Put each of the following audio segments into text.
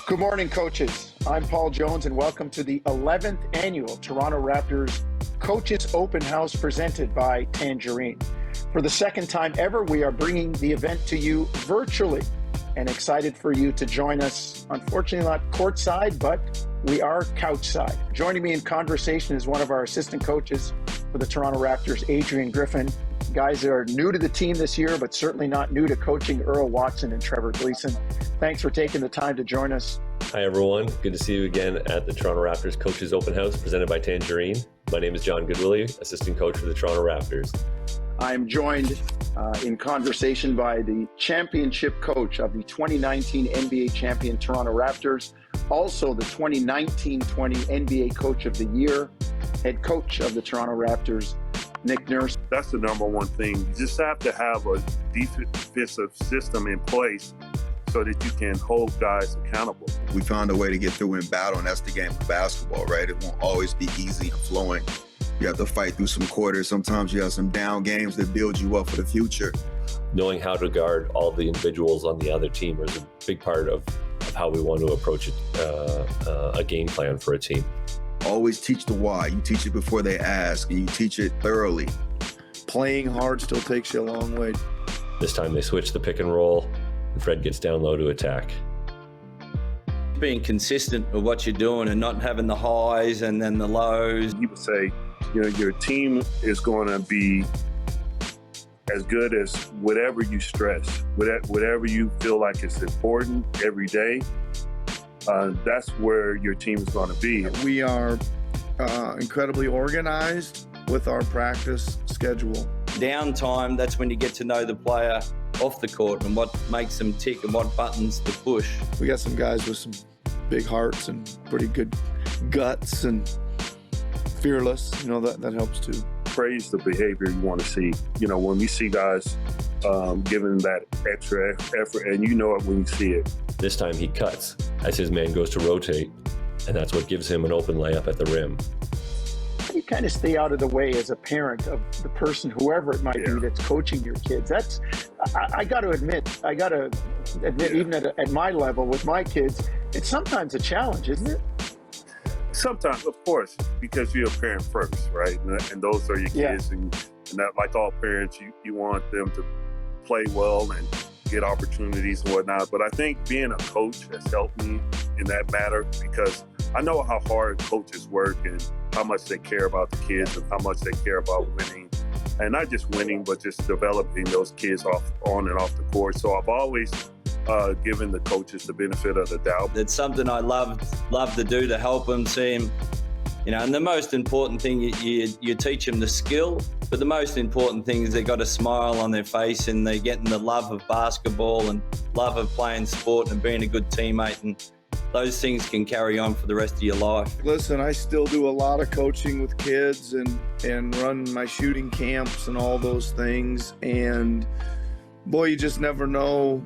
Good morning, coaches. I'm Paul Jones, and welcome to the 11th annual Toronto Raptors Coaches Open House presented by Tangerine. For the second time ever, we are bringing the event to you virtually and excited for you to join us. Unfortunately, not courtside, but we are couchside. Joining me in conversation is one of our assistant coaches for the Toronto Raptors, Adrian Griffin. Guys that are new to the team this year, but certainly not new to coaching, Earl Watson and Trevor Gleason. Thanks for taking the time to join us. Hi, everyone. Good to see you again at the Toronto Raptors Coaches Open House presented by Tangerine. My name is John Goodwillie, assistant coach for the Toronto Raptors. I am joined in conversation by the championship coach of the 2019 NBA champion Toronto Raptors, also the 2019-20 NBA Coach of the Year, head coach of the Toronto Raptors, Nick Nurse. That's the number one thing. You just have to have a defensive system in place so that you can hold guys accountable. We found a way to get through in battle, and that's the game of basketball, right? It won't always be easy and flowing. You have to fight through some quarters. Sometimes you have some down games that build you up for the future. Knowing how to guard all the individuals on the other team is a big part of how we want to approach a game plan for a team. Always teach the why. You teach it before they ask, and you teach it thoroughly. Playing hard still takes you a long way. This time they switch the pick and roll, and Fred gets down low to attack. Being consistent with what you're doing and not having the highs and then the lows. You would say, your team is going to be as good as whatever you stress, whatever you feel like is important every day. That's where your team is going to be. We are incredibly organized with our practice schedule. Downtime, that's when you get to know the player off the court and what makes them tick and what buttons to push. We got some guys with some big hearts and pretty good guts and fearless. That helps too. Praise the behavior you want to see. When we see guys giving that extra effort, and you know it when you see it. This time he cuts as his man goes to rotate, and that's what gives him an open layup at the rim. You kind of stay out of the way as a parent of the person, whoever it might be, that's coaching your kids. That's, I got to admit, even at my level with my kids, it's sometimes a challenge, isn't it? Sometimes, of course, because you're a parent first, right? And those are your kids, and that, like all parents, you want them to play well and get opportunities and whatnot. But I think being a coach has helped me in that matter, because I know how hard coaches work and how much they care about the kids and how much they care about winning. And not just winning, but just developing those kids on and off the court. So I've always given the coaches the benefit of the doubt. It's something I love to do, to help them, see them. And the most important thing, you teach them the skill, but the most important thing is they've got a smile on their face and they're getting the love of basketball and love of playing sport and being a good teammate, and those things can carry on for the rest of your life. Listen, I still do a lot of coaching with kids and run my shooting camps and all those things, and boy, you just never know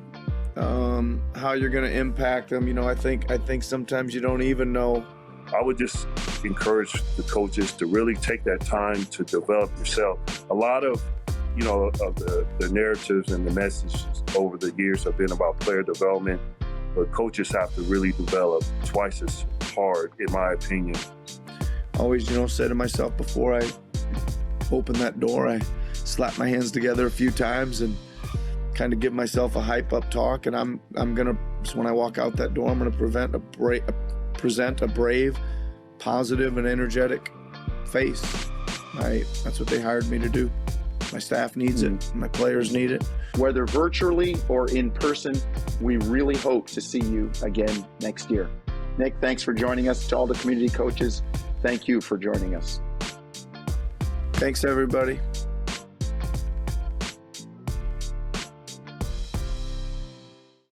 how you're going to impact them. I think sometimes you don't even know. I would just encourage the coaches to really take that time to develop yourself. A lot of, of the narratives and the messages over the years have been about player development, but coaches have to really develop twice as hard, in my opinion. Always, say to myself before I open that door, I slap my hands together a few times and kind of give myself a hype up talk. And I'm gonna, when I walk out that door, I'm gonna present a brave, positive, and energetic face. That's what they hired me to do. My staff needs it. My players need it. Whether virtually or in person, we really hope to see you again next year. Nick, thanks for joining us. To all the community coaches, thank you for joining us. Thanks, everybody.